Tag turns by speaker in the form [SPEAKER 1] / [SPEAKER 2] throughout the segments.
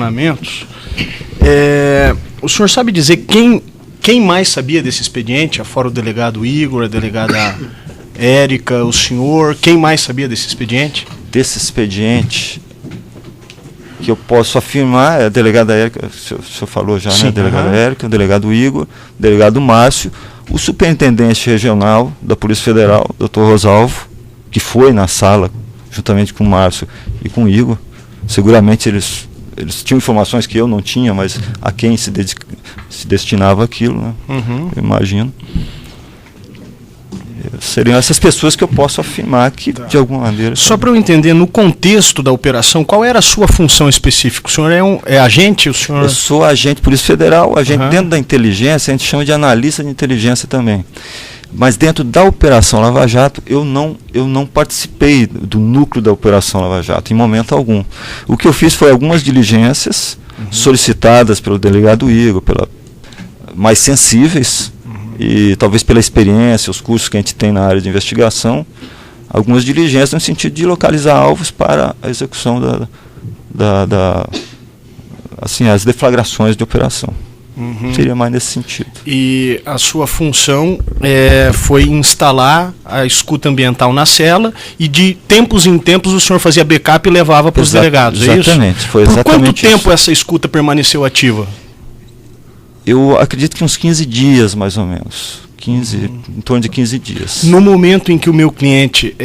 [SPEAKER 1] questionamentos. O senhor sabe dizer quem mais sabia desse expediente, afora o delegado Igor, a delegada Érica, o senhor, quem mais sabia desse expediente?
[SPEAKER 2] Desse expediente, que eu posso afirmar, é a delegada Érica, o senhor falou já, sim, né? A delegada Érica, o delegado Igor, o delegado Márcio, o superintendente regional da Polícia Federal, Dr. Rosalvo, que foi na sala, juntamente com o Márcio e com o Igor. Seguramente eles tinham informações que eu não tinha, mas a quem se destinava aquilo, né? Eu imagino. Seriam essas pessoas que eu posso afirmar que, de alguma maneira...
[SPEAKER 1] Só para eu entender, no contexto da operação, qual era a sua função específica? O senhor é agente? O senhor...
[SPEAKER 2] Eu sou agente Polícia Federal, agente dentro da inteligência, a gente chama de analista de inteligência também. Mas dentro da Operação Lava Jato, eu não participei do núcleo da Operação Lava Jato, em momento algum. O que eu fiz foi algumas diligências solicitadas pelo delegado Igor, mais sensíveis, e talvez pela experiência, os cursos que a gente tem na área de investigação, algumas diligências no sentido de localizar alvos para a execução assim, as deflagrações de operação. Seria mais nesse sentido.
[SPEAKER 1] E a sua função foi instalar a escuta ambiental na cela e de tempos em tempos o senhor fazia backup e levava para os delegados, é isso?
[SPEAKER 2] Exatamente, foi exatamente isso.
[SPEAKER 1] Por quanto tempo essa escuta permaneceu ativa?
[SPEAKER 2] Eu acredito que uns 15 dias, mais ou menos. Em torno de 15 dias.
[SPEAKER 1] No momento em que o meu cliente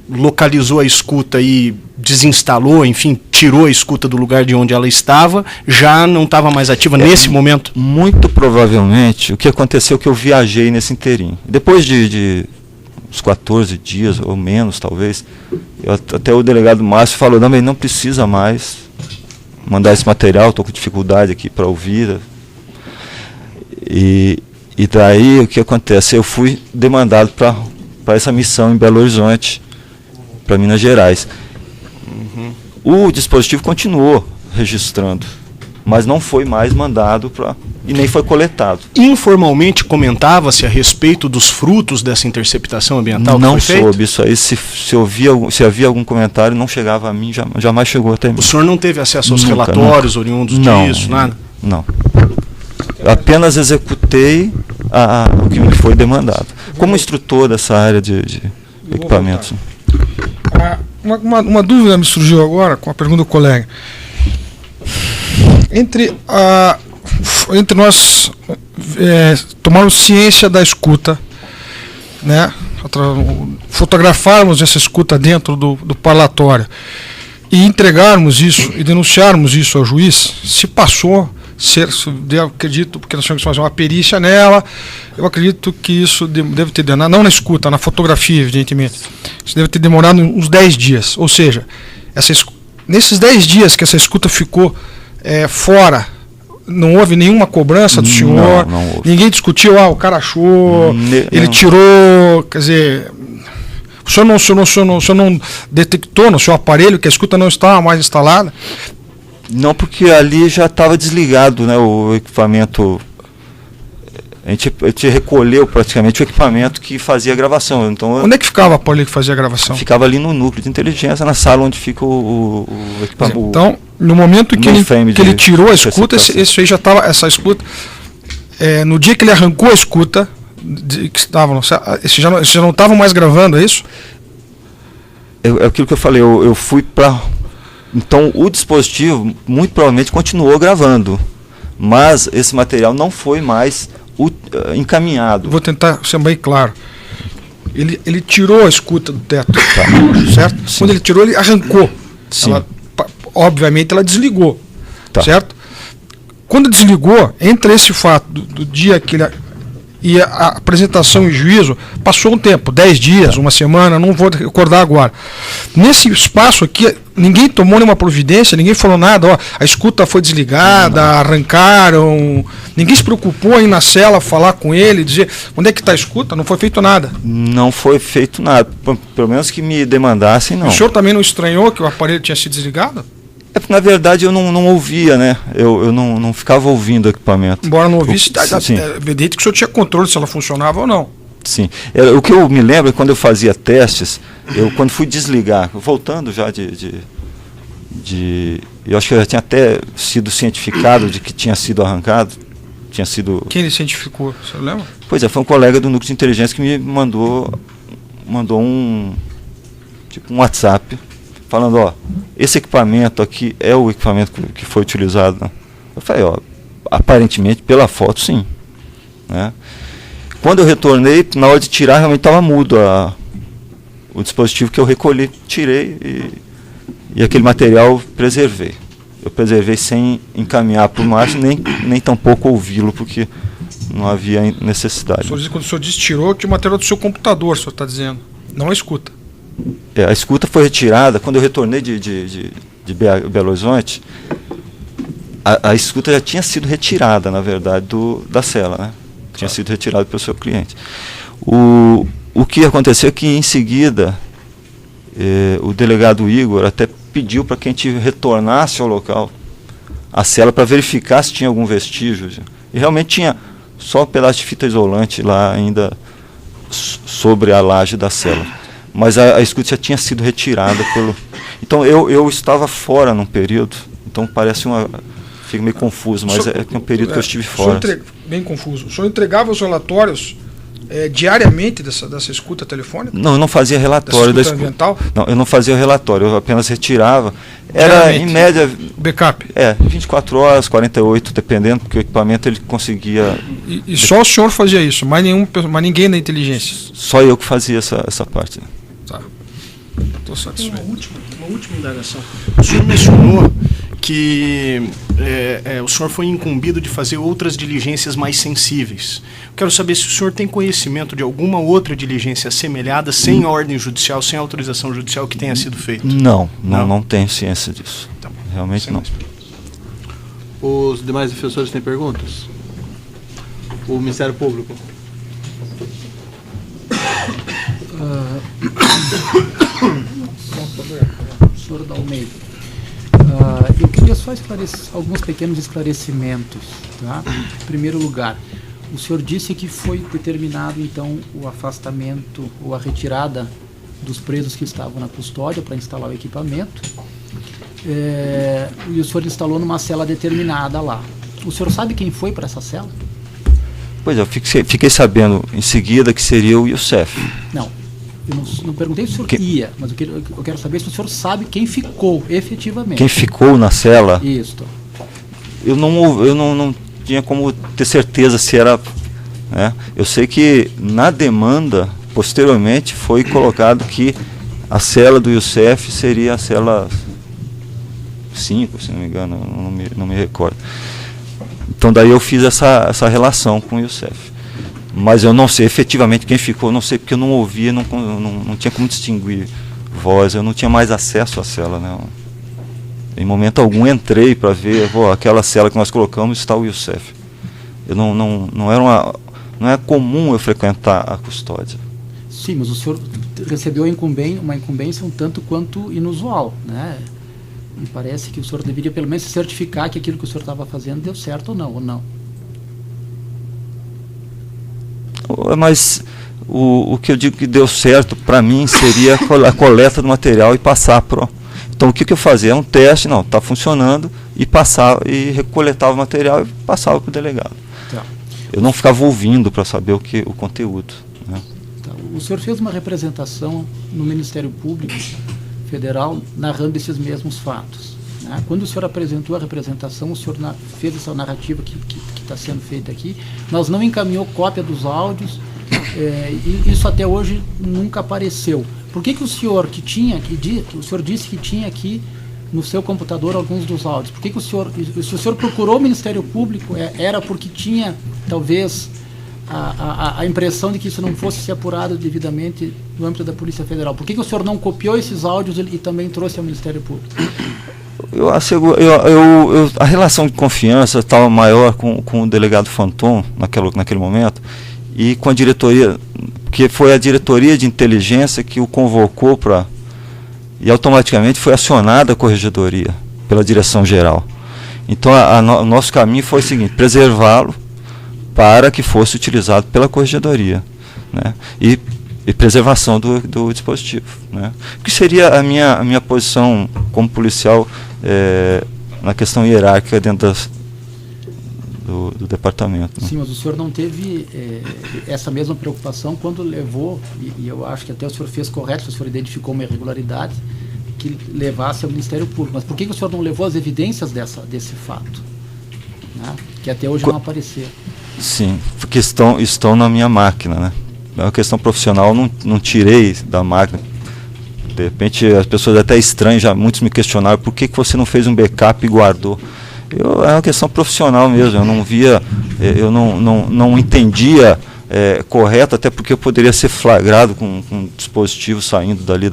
[SPEAKER 1] localizou a escuta e desinstalou, enfim, tirou a escuta do lugar de onde ela estava, já não estava mais ativa nesse momento?
[SPEAKER 2] Muito provavelmente, o que aconteceu é que eu viajei nesse inteirinho. Depois de uns 14 dias, ou menos talvez, até o delegado Márcio falou, não precisa mais mandar esse material, estou com dificuldade aqui para ouvir. E daí o que acontece? Eu fui demandado para essa missão em Belo Horizonte, para Minas Gerais. O dispositivo continuou registrando, mas não foi mais mandado e nem foi coletado.
[SPEAKER 1] Informalmente comentava-se a respeito dos frutos dessa interceptação ambiental?
[SPEAKER 2] Não soube isso aí. Se havia algum comentário, não chegava a mim, jamais chegou até mim.
[SPEAKER 1] O senhor não teve acesso aos relatórios oriundos disso, nada?
[SPEAKER 2] Não. Eu apenas executei o que me foi demandado. Como instrutor dessa área de equipamentos.
[SPEAKER 3] Uma dúvida me surgiu agora com a pergunta do colega. Entre nós tomarmos ciência da escuta, né, fotografarmos essa escuta dentro do parlatório e entregarmos isso e denunciarmos isso ao juiz, se passou... eu acredito, porque nós temos que fazer uma perícia nela, eu acredito que isso deve ter demorado, não na escuta, na fotografia, evidentemente, isso deve ter demorado uns 10 dias, ou seja, nesses 10 dias que essa escuta ficou fora, não houve nenhuma cobrança do senhor,
[SPEAKER 2] não houve.
[SPEAKER 3] Ninguém discutiu, o cara achou, ele tirou, quer dizer... O senhor não detectou no seu aparelho que a escuta não estava mais instalada?
[SPEAKER 2] Não, porque ali já estava desligado, né, o equipamento. A gente recolheu praticamente o equipamento que fazia a gravação. Então,
[SPEAKER 3] onde é que ficava o aparelho que fazia a gravação?
[SPEAKER 2] Ficava ali no núcleo de inteligência, na sala onde fica o equipamento.
[SPEAKER 3] Então, no momento que ele tirou a escuta, esse aí já estava, essa escuta, no dia que ele arrancou a escuta, que estavam, já não estavam mais gravando, é isso?
[SPEAKER 2] É aquilo que eu falei, eu fui para... Então, o dispositivo, muito provavelmente, continuou gravando, mas esse material não foi mais encaminhado.
[SPEAKER 3] Vou tentar ser bem claro. Ele tirou a escuta do teto, certo? Sim. Quando ele tirou, ele arrancou.
[SPEAKER 2] Sim.
[SPEAKER 3] Obviamente, ela desligou, certo? Quando desligou, entre esse fato do dia que ele... e a apresentação em juízo, passou um tempo, 10 dias, uma semana, não vou recordar agora. Nesse espaço aqui, ninguém tomou nenhuma providência, ninguém falou nada, a escuta foi desligada, arrancaram, ninguém se preocupou em ir na cela falar com ele, dizer, onde é que está a escuta? Não foi feito nada.
[SPEAKER 2] Não foi feito nada, pelo menos que me demandassem, não.
[SPEAKER 3] O senhor também não estranhou que o aparelho tinha sido desligado?
[SPEAKER 2] Na verdade, eu não ouvia, né? Eu não ficava ouvindo o equipamento.
[SPEAKER 3] Embora não ouvisse, é evidente que o senhor tinha controle se ela funcionava ou não.
[SPEAKER 2] Sim. O que eu me lembro é que quando eu fazia testes, quando fui desligar, voltando já de eu acho que eu já tinha até sido cientificado de que tinha sido arrancado.
[SPEAKER 3] Quem ele cientificou? Você lembra?
[SPEAKER 2] Pois é, foi um colega do núcleo de inteligência que me mandou um WhatsApp falando, ó, esse equipamento aqui é o equipamento que foi utilizado, né? Eu falei, ó, aparentemente pela foto sim, né? Quando eu retornei, na hora de tirar, realmente estava mudo o dispositivo que eu recolhi, tirei e aquele material preservei. Eu preservei sem encaminhar para o Márcio, nem tampouco ouvi-lo, porque não havia necessidade.
[SPEAKER 3] Quando o senhor disse tirou, tinha o material do seu computador, o senhor está dizendo, não a escuta.
[SPEAKER 2] A escuta foi retirada, quando eu retornei de Belo Horizonte, a escuta já tinha sido retirada, na verdade, da cela, né? Tinha sido retirada pelo seu cliente. O que aconteceu é que, em seguida, o delegado Igor até pediu para que a gente retornasse ao local, a cela, para verificar se tinha algum vestígio. E realmente tinha só um pedaço de fita isolante lá ainda sobre a laje da cela. Mas a escuta já tinha sido retirada pelo... Então eu estava fora num período, então parece uma... Fico meio confuso, mas é um período que eu estive fora.
[SPEAKER 3] Bem confuso. O senhor entregava os relatórios diariamente dessa escuta telefônica?
[SPEAKER 2] Não, eu não fazia relatório da escuta
[SPEAKER 3] ambiental?
[SPEAKER 2] Não, eu não fazia o relatório, eu apenas retirava. Era, em média...
[SPEAKER 3] Backup?
[SPEAKER 2] 24 horas, 48, dependendo, porque o equipamento ele conseguia...
[SPEAKER 3] E só o senhor fazia isso? Mais ninguém da inteligência?
[SPEAKER 2] Só eu que fazia essa parte.
[SPEAKER 3] Tá. Estou satisfeito.
[SPEAKER 1] Uma última indagação. O senhor mencionou que o senhor foi incumbido de fazer outras diligências mais sensíveis. Quero saber se o senhor tem conhecimento de alguma outra diligência assemelhada, sem ordem judicial, sem autorização judicial, que tenha sido feita.
[SPEAKER 2] Não tenho ciência disso. Tá, realmente não.
[SPEAKER 4] Os demais defensores têm perguntas? O Ministério Público.
[SPEAKER 5] Senhor Dalmeida, eu queria só esclarecer alguns pequenos esclarecimentos, tá? Em primeiro lugar, o senhor disse que foi determinado então o afastamento ou a retirada dos presos que estavam na custódia para instalar o equipamento, e o senhor instalou numa cela determinada lá. O senhor sabe quem foi para essa cela?
[SPEAKER 2] Pois é, eu fiquei sabendo em seguida que seria o Youssef.
[SPEAKER 5] Não. Eu não perguntei se o senhor ia, mas eu quero saber se o senhor sabe quem ficou efetivamente.
[SPEAKER 2] Quem ficou na cela?
[SPEAKER 5] Isso.
[SPEAKER 2] Eu não tinha como ter certeza se era... Né? Eu sei que na demanda, posteriormente, foi colocado que a cela do Youssef seria a cela 5, se não me engano, não me recordo. Então daí eu fiz essa relação com o Youssef. Mas eu não sei efetivamente quem ficou, não sei, porque eu não ouvia, não tinha como distinguir voz, eu não tinha mais acesso à cela, né? Em momento algum entrei para ver, aquela cela que nós colocamos está o Youssef. Não é comum eu frequentar a custódia.
[SPEAKER 5] Sim, mas o senhor recebeu uma incumbência um tanto quanto inusual, né? Me parece que o senhor deveria pelo menos certificar que aquilo que o senhor estava fazendo deu certo ou não.
[SPEAKER 2] Mas o que eu digo que deu certo para mim seria a coleta do material e passar para... Então o que eu fazia? É um teste, está funcionando, e recoletava o material e passava para o delegado.
[SPEAKER 5] Tá.
[SPEAKER 2] Eu não ficava ouvindo para saber o conteúdo. Né?
[SPEAKER 5] Tá. O senhor fez uma representação no Ministério Público Federal narrando esses mesmos fatos. Né? Quando o senhor apresentou a representação, o senhor fez essa narrativa que está sendo feita aqui, mas não encaminhou cópia dos áudios, e isso até hoje nunca apareceu. Por que o senhor o senhor disse que tinha aqui no seu computador alguns dos áudios? Por que o senhor, se o senhor procurou o Ministério Público, era porque tinha talvez a impressão de que isso não fosse ser apurado devidamente no âmbito da Polícia Federal? Por que o senhor não copiou esses áudios e também trouxe ao Ministério Público? A relação de confiança estava maior com o delegado Fanton naquele momento, e com a diretoria, que foi a diretoria de inteligência que o convocou e automaticamente foi acionada a corregedoria pela direção geral. Então o nosso caminho foi o seguinte: preservá-lo para que fosse utilizado pela corregedoria, né? E preservação do dispositivo, né? Que seria a minha posição como policial
[SPEAKER 2] na questão hierárquica dentro do departamento. Né?
[SPEAKER 5] Sim, mas o senhor não teve essa mesma preocupação quando levou, e eu acho que até o senhor fez correto, se o senhor identificou uma irregularidade, que levasse ao Ministério Público. Mas por que o senhor não levou as evidências desse fato? Né? Que até hoje não apareceram.
[SPEAKER 2] Sim, porque estão na minha máquina, né? É uma questão profissional, não tirei da máquina. De repente as pessoas até estranham, já muitos me questionaram por que você não fez um backup e guardou. É uma questão profissional mesmo, eu não via, eu não entendia correto, até porque eu poderia ser flagrado com um dispositivo saindo dali.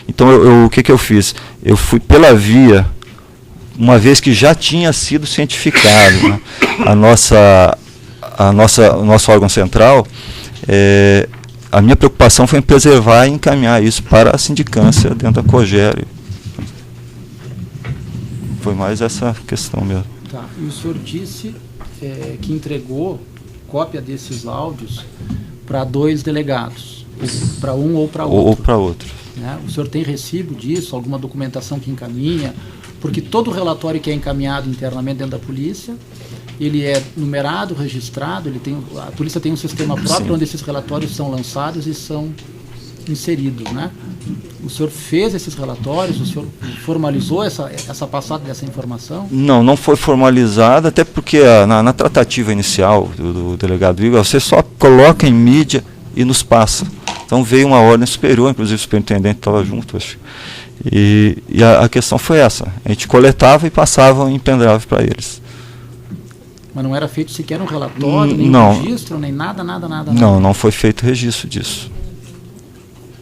[SPEAKER 2] Então o que eu fiz? Eu fui pela via, uma vez que já tinha sido cientificado, né? O nosso órgão central, a minha preocupação foi em preservar e encaminhar isso para a sindicância dentro da COGER. Foi mais essa questão mesmo.
[SPEAKER 5] Tá. E o senhor disse que entregou cópia desses áudios para 2 delegados, para um ou para outro.
[SPEAKER 2] Ou para outro.
[SPEAKER 5] Né? O senhor tem recibo disso, alguma documentação que encaminha? Porque todo relatório que é encaminhado internamente dentro da polícia, ele é numerado, registrado, a polícia tem um sistema próprio. Sim. Onde esses relatórios são lançados e são inseridos, né? O senhor fez esses relatórios? O senhor formalizou essa passada dessa informação?
[SPEAKER 2] Não foi formalizada, até porque na tratativa inicial do delegado Igor, você só coloca em mídia e nos passa. Então veio uma ordem superior, inclusive o superintendente estava junto, acho. E a questão foi essa, a gente coletava e passava em pendrive para eles.
[SPEAKER 5] Mas não era feito sequer um relatório, nem um registro, nem nada?
[SPEAKER 2] Não foi feito registro disso.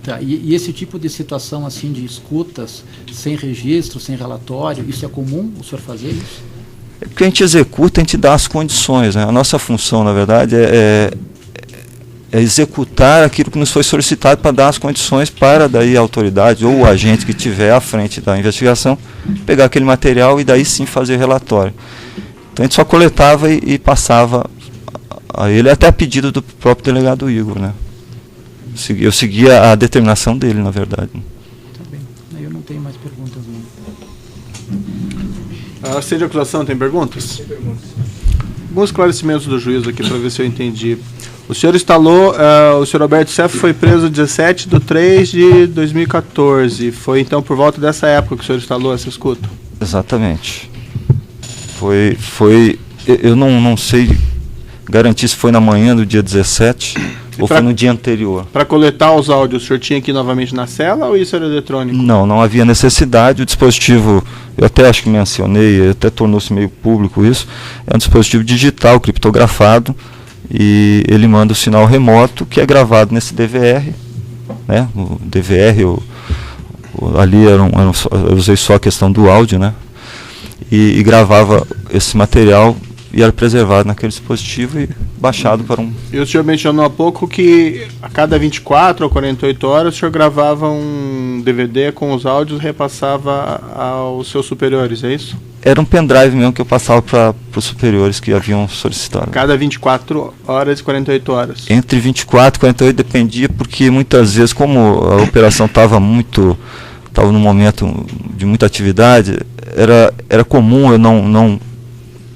[SPEAKER 5] Tá, e esse tipo de situação assim de escutas sem registro, sem relatório, isso é comum o senhor fazer isso?
[SPEAKER 2] É porque a gente executa, a gente dá as condições, né? A nossa função, na verdade, é executar aquilo que nos foi solicitado para dar as condições para daí a autoridade ou o agente que estiver à frente da investigação pegar aquele material e daí sim fazer relatório. Então a gente só coletava e passava a ele, até a pedido do próprio delegado Igor, né? Eu seguia a determinação dele, na verdade.
[SPEAKER 5] Tá bem. Eu não tenho mais perguntas, não.
[SPEAKER 4] A sede de acusação tem perguntas? Tem perguntas. Alguns esclarecimentos do juiz aqui, para ver se eu entendi. O senhor instalou, o senhor Alberto Seff foi preso 17/3/2014. Foi então por volta dessa época que o senhor instalou essa escuta?
[SPEAKER 2] Exatamente. Eu não sei garantir se foi na manhã do dia 17 ou foi no dia anterior.
[SPEAKER 4] Para coletar os áudios, o senhor tinha que ir novamente na cela ou isso era eletrônico?
[SPEAKER 2] Não havia necessidade. O dispositivo, eu até acho que mencionei, até tornou-se meio público isso, é um dispositivo digital, criptografado, e ele manda o sinal remoto que é gravado nesse DVR, né? O DVR, ali eu usei só a questão do áudio, né? E gravava esse material e era preservado naquele dispositivo e baixado para um...
[SPEAKER 4] E o senhor mencionou há pouco que a cada 24 ou 48 horas o senhor gravava um DVD com os áudios e repassava aos seus superiores, é isso?
[SPEAKER 2] Era um pendrive mesmo que eu passava para os superiores que haviam solicitado.
[SPEAKER 4] Cada 24 horas e 48 horas? Entre
[SPEAKER 2] 24 e 48 dependia, porque muitas vezes, como a operação estava num momento de muita atividade, era comum eu não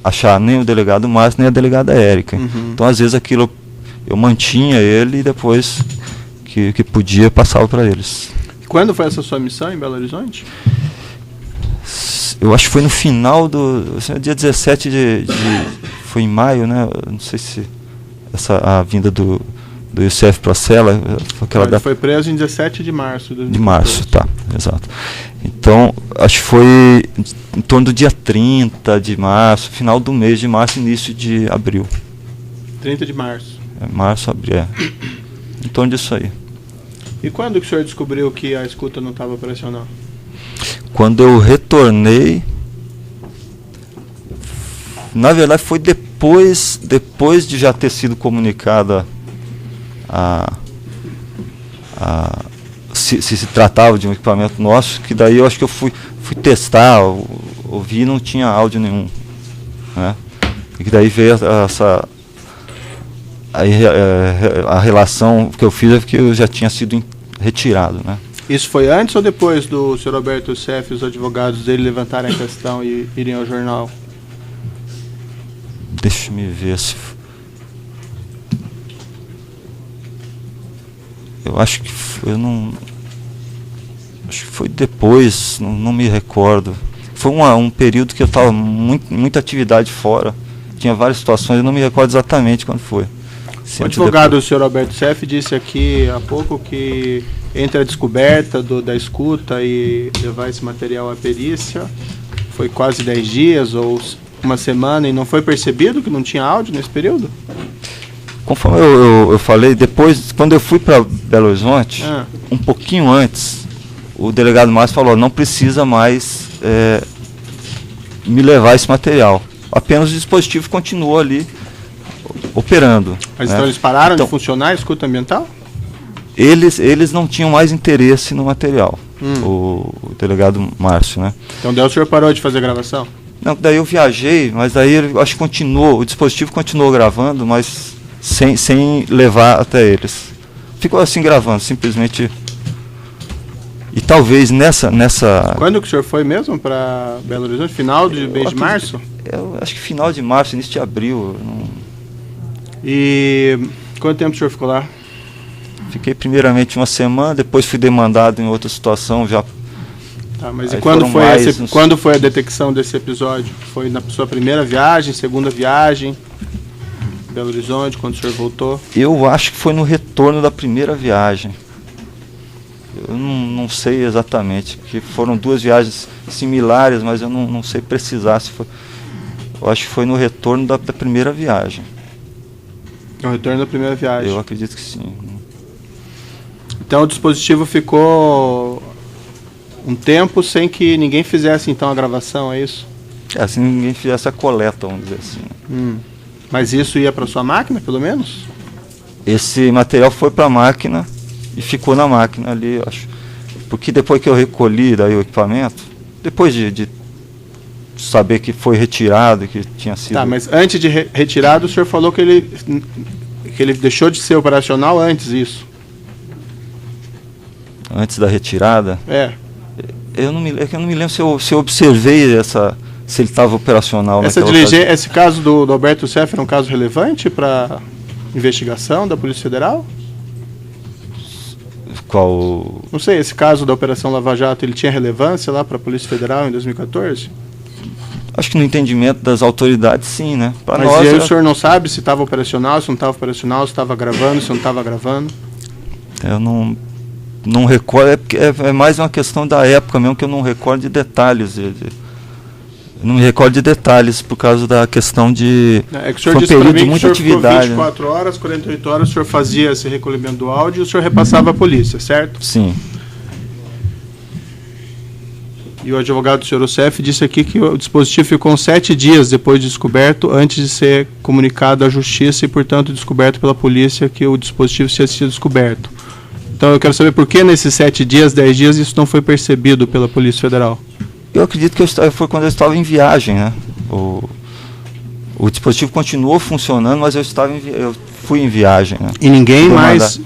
[SPEAKER 2] achar nem o delegado Márcio, nem a delegada Érica. Uhum. Então, às vezes, aquilo eu mantinha ele e depois que podia, passava para eles.
[SPEAKER 4] Quando foi essa sua missão em Belo Horizonte?
[SPEAKER 2] Eu acho que foi no final dia 17 foi em maio, né? Não sei se a vinda do Youssef para a cela...
[SPEAKER 4] Ele foi preso em 17 de março.
[SPEAKER 2] De março, tá, exato. Então, acho que foi em torno do dia 30 de março, final do mês de março, início de abril.
[SPEAKER 4] 30 de março.
[SPEAKER 2] Março, abril, em torno disso aí.
[SPEAKER 4] E quando que o senhor descobriu que a escuta não estava operacional?
[SPEAKER 2] Quando eu retornei, na verdade foi depois de já ter sido comunicada se tratava de um equipamento nosso, que daí eu acho que eu fui testar, ouvi e não tinha áudio nenhum, né? E que daí veio a relação que eu fiz é que eu já tinha sido retirado, né?
[SPEAKER 4] Isso foi antes ou depois do senhor Alberto Youssef e os advogados dele levantarem a questão e irem ao jornal?
[SPEAKER 2] Deixa eu me ver se... Eu acho que eu não... Acho que foi depois, não me recordo. Foi um período que eu estava muita atividade fora. Tinha várias situações, eu não me recordo exatamente quando foi.
[SPEAKER 4] O advogado, o senhor Alberto Youssef, disse aqui há pouco que entre a descoberta da escuta e levar esse material à perícia, foi quase 10 dias ou uma semana e não foi percebido que não tinha áudio nesse período?
[SPEAKER 2] Conforme eu falei, depois, quando eu fui para Belo Horizonte, um pouquinho antes, o delegado Márcio falou, não precisa mais me levar esse material. Apenas o dispositivo continuou ali operando.
[SPEAKER 4] Mas então eles pararam de funcionar a escuta ambiental?
[SPEAKER 2] Eles não tinham mais interesse no material, o delegado Márcio, né?
[SPEAKER 4] Então daí o senhor parou de fazer a gravação?
[SPEAKER 2] Não, daí eu viajei, mas daí eu acho que continuou, o dispositivo continuou gravando, mas sem levar até eles. Ficou assim gravando, simplesmente. E talvez nessa...
[SPEAKER 4] Quando que o senhor foi mesmo para Belo Horizonte? Final de mês de março?
[SPEAKER 2] Eu acho que final de março, início de abril.
[SPEAKER 4] E quanto tempo o senhor ficou lá?
[SPEAKER 2] Fiquei primeiramente uma semana, depois fui demandado em outra situação já.
[SPEAKER 4] Tá, mas e quando foi a detecção desse episódio? Foi na sua primeira viagem, segunda viagem, Belo Horizonte, quando o senhor voltou?
[SPEAKER 2] Eu acho que foi no retorno da primeira viagem. Eu não sei exatamente, porque foram duas viagens similares, mas eu não sei precisar se foi. Eu acho que foi no retorno da primeira viagem.
[SPEAKER 4] No retorno da primeira viagem?
[SPEAKER 2] Eu acredito que sim.
[SPEAKER 4] Então o dispositivo ficou um tempo sem que ninguém fizesse então a gravação, é isso?
[SPEAKER 2] Sem ninguém fizesse a coleta, vamos dizer assim.
[SPEAKER 4] Mas isso ia para sua máquina, pelo menos?
[SPEAKER 2] Esse material foi para a máquina e ficou na máquina ali, eu acho. Porque depois que eu recolhi daí o equipamento, depois de saber que foi retirado, que tinha sido...
[SPEAKER 4] Tá, mas antes de retirado, o senhor falou que ele deixou de ser operacional antes disso.
[SPEAKER 2] Antes da retirada? Eu não me lembro se eu observei se ele estava operacional.
[SPEAKER 4] Esse caso do Alberto Youssef era um caso relevante para investigação da Polícia Federal?
[SPEAKER 2] Qual?
[SPEAKER 4] Não sei, esse caso da Operação Lava Jato, ele tinha relevância lá para a Polícia Federal em 2014?
[SPEAKER 2] Acho que no entendimento das autoridades, sim, né?
[SPEAKER 4] Mas nós, o senhor não sabe se estava operacional, se não estava operacional, se estava gravando, se não estava gravando?
[SPEAKER 2] Eu não recordo, é mais uma questão da época mesmo, que eu não recordo de detalhes. Eu não me recordo de detalhes por causa da questão de...
[SPEAKER 4] que o senhor disse para mim que o senhor ficou 24 horas, 48 horas, o senhor fazia esse recolhimento do áudio e o senhor repassava à polícia, certo?
[SPEAKER 2] Sim.
[SPEAKER 4] E o advogado do senhor Youssef disse aqui que o dispositivo ficou 7 dias depois de descoberto, antes de ser comunicado à justiça e, portanto, descoberto pela polícia que o dispositivo tinha sido descoberto. Então eu quero saber por que nesses 7 dias, 10 dias, isso não foi percebido pela Polícia Federal.
[SPEAKER 2] Eu acredito que foi quando eu estava em viagem, né? O dispositivo continuou funcionando, mas eu fui em viagem, né?
[SPEAKER 4] E ninguém mais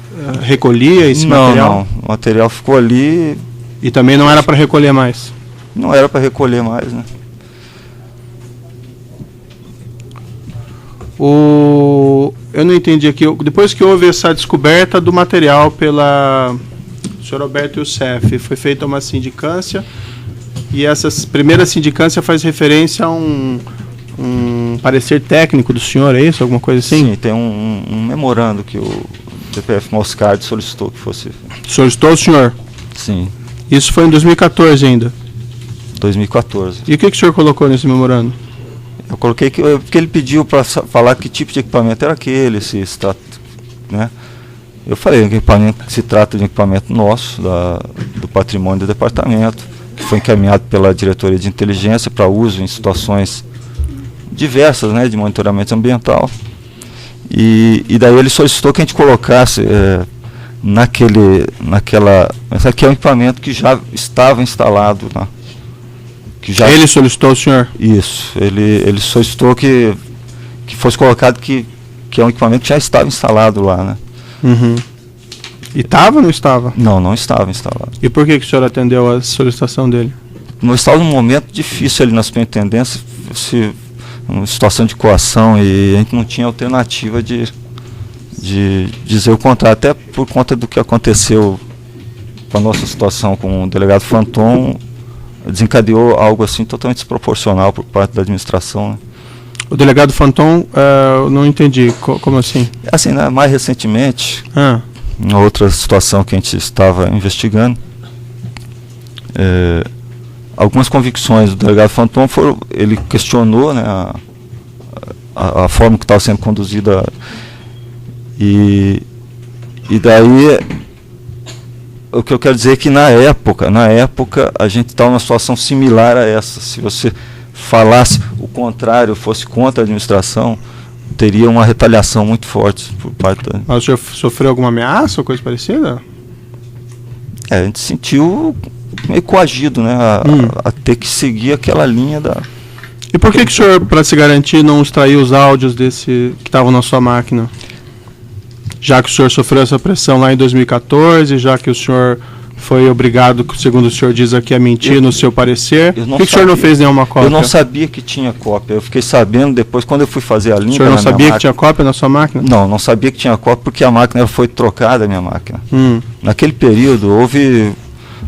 [SPEAKER 4] recolhia esse material?
[SPEAKER 2] Não, o material ficou ali.
[SPEAKER 4] E também não era para recolher mais?
[SPEAKER 2] Não era para recolher mais, né?
[SPEAKER 4] Eu não entendi aqui. Depois que houve essa descoberta do material pela senhor Alberto Youssef, foi feita uma sindicância e essa primeira sindicância faz referência a um parecer técnico do senhor, é isso? Alguma coisa assim?
[SPEAKER 2] Sim, tem um memorando que o DPF Moscardi solicitou que fosse...
[SPEAKER 4] Solicitou o senhor?
[SPEAKER 2] Sim.
[SPEAKER 4] Isso foi em 2014 ainda?
[SPEAKER 2] 2014.
[SPEAKER 4] E o que o senhor colocou nesse memorando?
[SPEAKER 2] Eu coloquei porque ele pediu para falar que tipo de equipamento era aquele, né? Eu falei que se trata de um equipamento nosso, do patrimônio do departamento, que foi encaminhado pela diretoria de inteligência para uso em situações diversas, né, de monitoramento ambiental. E daí ele solicitou que a gente colocasse esse aqui é um equipamento que já estava instalado lá.
[SPEAKER 4] Ele solicitou o senhor?
[SPEAKER 2] Isso, ele solicitou que fosse colocado que é um equipamento que já estava instalado lá, né?
[SPEAKER 4] Uhum. E estava ou não estava?
[SPEAKER 2] Não, não estava instalado.
[SPEAKER 4] E por que o senhor atendeu a solicitação dele?
[SPEAKER 2] Nós estávamos num momento difícil ali na superintendência, uma situação de coação, e a gente não tinha alternativa de dizer o contrário, até por conta do que aconteceu com a nossa situação com o delegado Fanton, desencadeou algo assim totalmente desproporcional por parte da administração, né?
[SPEAKER 4] O delegado Fanton, não entendi, como assim?
[SPEAKER 2] Assim, né, mais recentemente, uma outra situação que a gente estava investigando, algumas convicções do delegado Fanton ele questionou, né, a forma que estava sendo conduzida, e daí o que eu quero dizer é que na época a gente estava numa situação similar a essa. Se você falasse o contrário, fosse contra a administração, teria uma retaliação muito forte por parte da...
[SPEAKER 4] Mas o senhor sofreu alguma ameaça ou coisa parecida?
[SPEAKER 2] A gente sentiu meio coagido, né, a ter que seguir aquela linha da...
[SPEAKER 4] E por que o senhor, para se garantir, não extraiu os áudios desse que estavam na sua máquina? Já que o senhor sofreu essa pressão lá em 2014, já que o senhor foi obrigado, segundo o senhor diz aqui, a mentir no seu parecer, por que o senhor não fez nenhuma cópia?
[SPEAKER 2] Eu não sabia que tinha cópia, eu fiquei sabendo depois, quando eu fui fazer a limpa.
[SPEAKER 4] O senhor não sabia que tinha cópia na sua máquina?
[SPEAKER 2] Não sabia que tinha cópia, porque a máquina foi trocada, a minha máquina. Naquele período,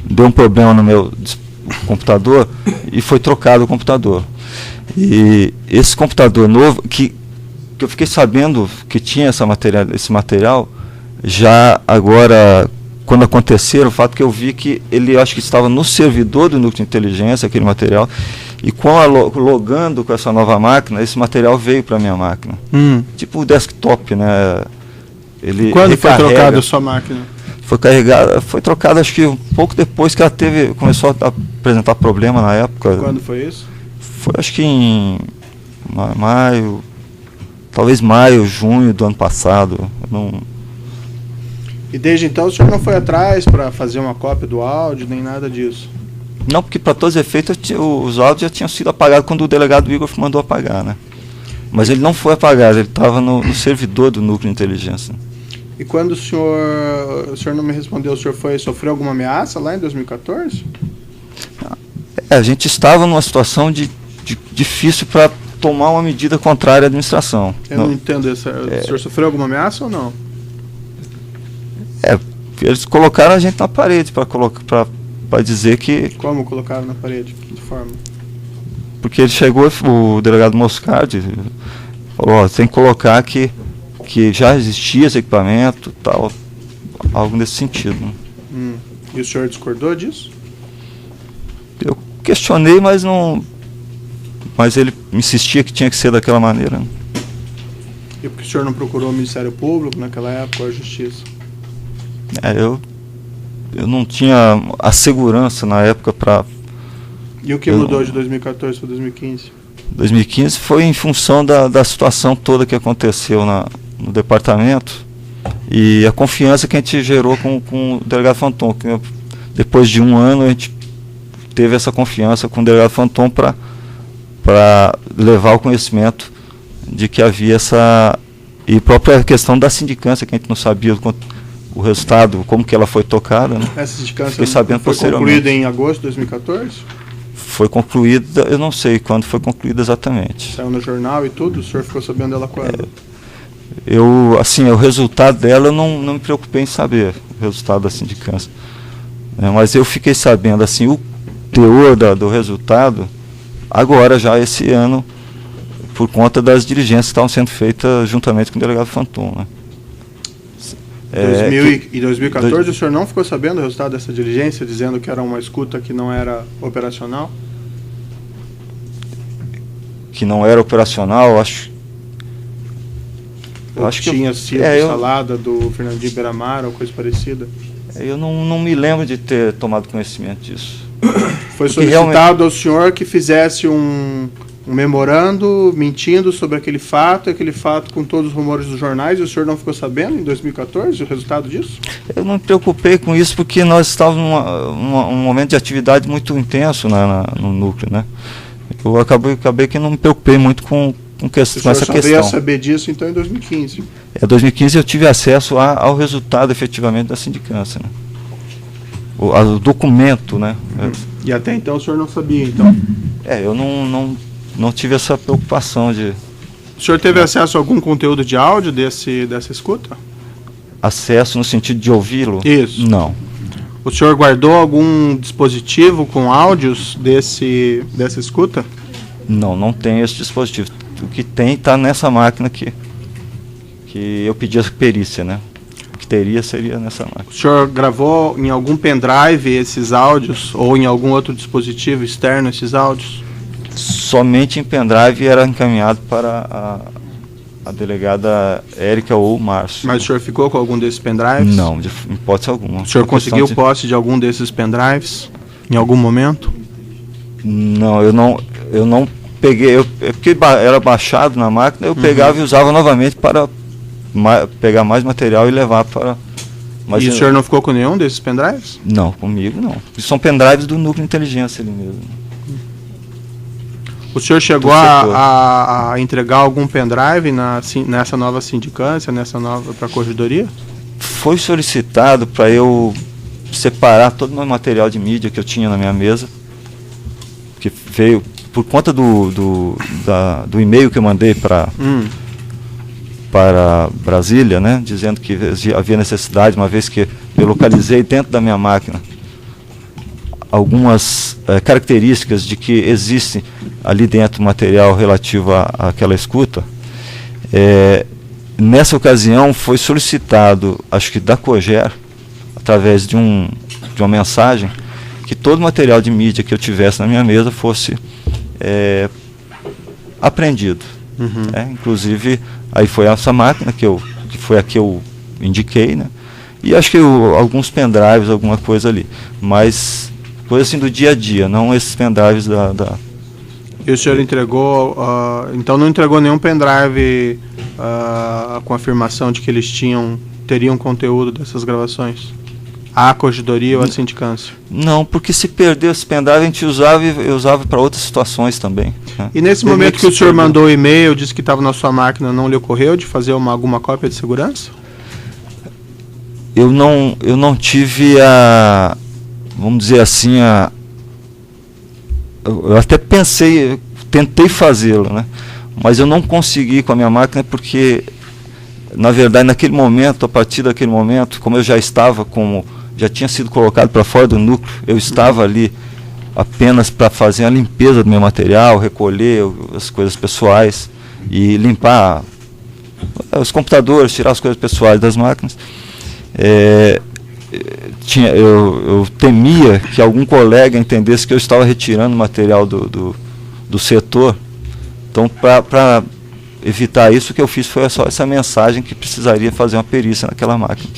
[SPEAKER 2] deu um problema no meu computador e foi trocado o computador. E esse computador novo, que eu fiquei sabendo que tinha esse material, já agora, quando aconteceu o fato que eu vi que ele, acho que estava no servidor do núcleo de inteligência, aquele material, e logando com essa nova máquina, esse material veio para a minha máquina. Tipo o desktop, né? Ele
[SPEAKER 4] quando foi trocada a sua máquina?
[SPEAKER 2] Foi trocada acho que um pouco depois que ela começou a apresentar problema na época.
[SPEAKER 4] Quando foi isso?
[SPEAKER 2] Foi acho que em maio, talvez maio, junho do ano passado.
[SPEAKER 4] E desde então o senhor não foi atrás para fazer uma cópia do áudio, nem nada disso?
[SPEAKER 2] Não, porque para todos os efeitos os áudios já tinham sido apagados quando o delegado Igor mandou apagar, né? Mas ele não foi apagado, ele estava no servidor do núcleo de inteligência.
[SPEAKER 4] E quando o senhor não me respondeu, o senhor sofreu alguma ameaça lá em 2014?
[SPEAKER 2] A gente estava numa situação difícil para tomar uma medida contrária à administração.
[SPEAKER 4] Eu não entendo isso. O senhor sofreu alguma ameaça ou não?
[SPEAKER 2] Eles colocaram a gente na parede para dizer que...
[SPEAKER 4] Como colocaram na parede? De que forma?
[SPEAKER 2] Porque ele chegou, o delegado Moscardi falou, tem que colocar que já existia esse equipamento, tal, algo nesse sentido. Né?
[SPEAKER 4] E o senhor discordou disso?
[SPEAKER 2] Eu questionei, mas ele insistia que tinha que ser daquela maneira. Né?
[SPEAKER 4] E por que o senhor não procurou o Ministério Público naquela época, ou a Justiça?
[SPEAKER 2] Eu não tinha a segurança na época para...
[SPEAKER 4] E o que mudou de 2014 para 2015?
[SPEAKER 2] 2015 foi em função da situação toda que aconteceu no departamento e a confiança que a gente gerou com o delegado Fanton. Que depois de um ano a gente teve essa confiança com o delegado Fanton para levar o conhecimento de que havia essa... E a própria questão da sindicância, que a gente não sabia o resultado, como que ela foi tocada. Né?
[SPEAKER 4] Essa sindicância
[SPEAKER 2] foi
[SPEAKER 4] concluída em agosto de 2014?
[SPEAKER 2] Foi concluída, eu não sei quando foi concluída exatamente.
[SPEAKER 4] Saiu no jornal e tudo? O senhor ficou sabendo dela quando?
[SPEAKER 2] O resultado dela eu não me preocupei em saber, o resultado da sindicância. Mas eu fiquei sabendo, assim, o teor do resultado, agora já esse ano, por conta das diligências que estavam sendo feitas juntamente com o delegado Fanton. Né?
[SPEAKER 4] Em 2014 o senhor não ficou sabendo o resultado dessa diligência, dizendo que era uma escuta que não era operacional? Que
[SPEAKER 2] não era operacional, acho que
[SPEAKER 4] tinha sido salada do Fernandinho Beiramar ou coisa parecida?
[SPEAKER 2] Eu não me lembro de ter tomado conhecimento disso.
[SPEAKER 4] Foi solicitado ao senhor que fizesse um memorando mentindo sobre aquele fato com todos os rumores dos jornais, e o senhor não ficou sabendo em 2014 o resultado disso? Eu não me preocupei com isso porque nós estávamos num momento de atividade muito intenso no núcleo, né? Eu acabei que não me preocupei muito com
[SPEAKER 2] com essa questão.
[SPEAKER 4] Você veio a saber disso, então, em 2015?
[SPEAKER 2] Em 2015 eu tive acesso ao resultado, efetivamente, da sindicância, né? O documento, né?
[SPEAKER 4] E até então o senhor não sabia, então?
[SPEAKER 2] Eu não tive essa preocupação de...
[SPEAKER 4] O senhor teve acesso a algum conteúdo de áudio dessa escuta?
[SPEAKER 2] Acesso no sentido de ouvi-lo?
[SPEAKER 4] Isso.
[SPEAKER 2] Não.
[SPEAKER 4] O senhor guardou algum dispositivo com áudios dessa escuta?
[SPEAKER 2] Não tem esse dispositivo. O que tem está nessa máquina aqui, que eu pedi a perícia, né? O que teria seria nessa máquina.
[SPEAKER 4] O senhor gravou em algum pendrive esses áudios ou em algum outro dispositivo externo esses áudios? Somente
[SPEAKER 2] em pendrive era encaminhado para a delegada Érica ou o Márcio.
[SPEAKER 4] Mas o senhor ficou com algum desses pendrives?
[SPEAKER 2] Não, de hipótese alguma.
[SPEAKER 4] O senhor conseguiu posse de algum desses pendrives em algum momento?
[SPEAKER 2] Não, eu não peguei, porque era baixado na máquina, eu pegava e usava novamente para pegar mais material e levar para...
[SPEAKER 4] Mas o senhor não ficou com nenhum desses pendrives?
[SPEAKER 2] Não, comigo não. São pendrives do núcleo de inteligência ali mesmo.
[SPEAKER 4] O senhor chegou a entregar algum pendrive nessa nova sindicância, para a corregedoria?
[SPEAKER 2] Foi solicitado para eu separar todo o meu material de mídia que eu tinha na minha mesa, que veio por conta do e-mail que eu mandei para Brasília, né, dizendo que havia necessidade, uma vez que eu localizei dentro da minha máquina algumas características de que existe ali dentro material relativo àquela escuta. Nessa ocasião foi solicitado, acho que da COGER, através de uma mensagem, que todo material de mídia que eu tivesse na minha mesa fosse apreendido. Inclusive, aí foi essa máquina que foi a que eu indiquei, né? E acho que alguns pendrives, alguma coisa ali. Mas coisa assim do dia a dia, não esses pendrives da...
[SPEAKER 4] E o senhor entregou, então não entregou nenhum pendrive com afirmação de que eles teriam conteúdo dessas gravações? À corregedoria ou à sindicância?
[SPEAKER 2] Não, porque se perdeu esse pendrive, a gente usava para outras situações também. Né?
[SPEAKER 4] E nesse momento que o senhor mandou o e-mail, disse que estava na sua máquina, não lhe ocorreu de fazer alguma cópia de segurança?
[SPEAKER 2] Eu não tive vamos dizer assim, eu até tentei fazê-lo, né? Mas eu não consegui com a minha máquina porque, na verdade, naquele momento, a partir daquele momento, como eu já tinha sido colocado para fora do núcleo, eu estava ali apenas para fazer a limpeza do meu material, recolher as coisas pessoais e limpar os computadores, tirar as coisas pessoais das máquinas. Eu temia que algum colega entendesse que eu estava retirando material do setor. Então, para evitar isso, o que eu fiz foi só essa mensagem que precisaria fazer uma perícia naquela máquina,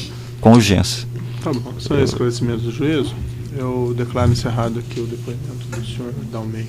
[SPEAKER 2] com urgência.
[SPEAKER 4] Tá bom, são esclarecimentos do juízo. Eu declaro encerrado aqui o depoimento do senhor Dalmei.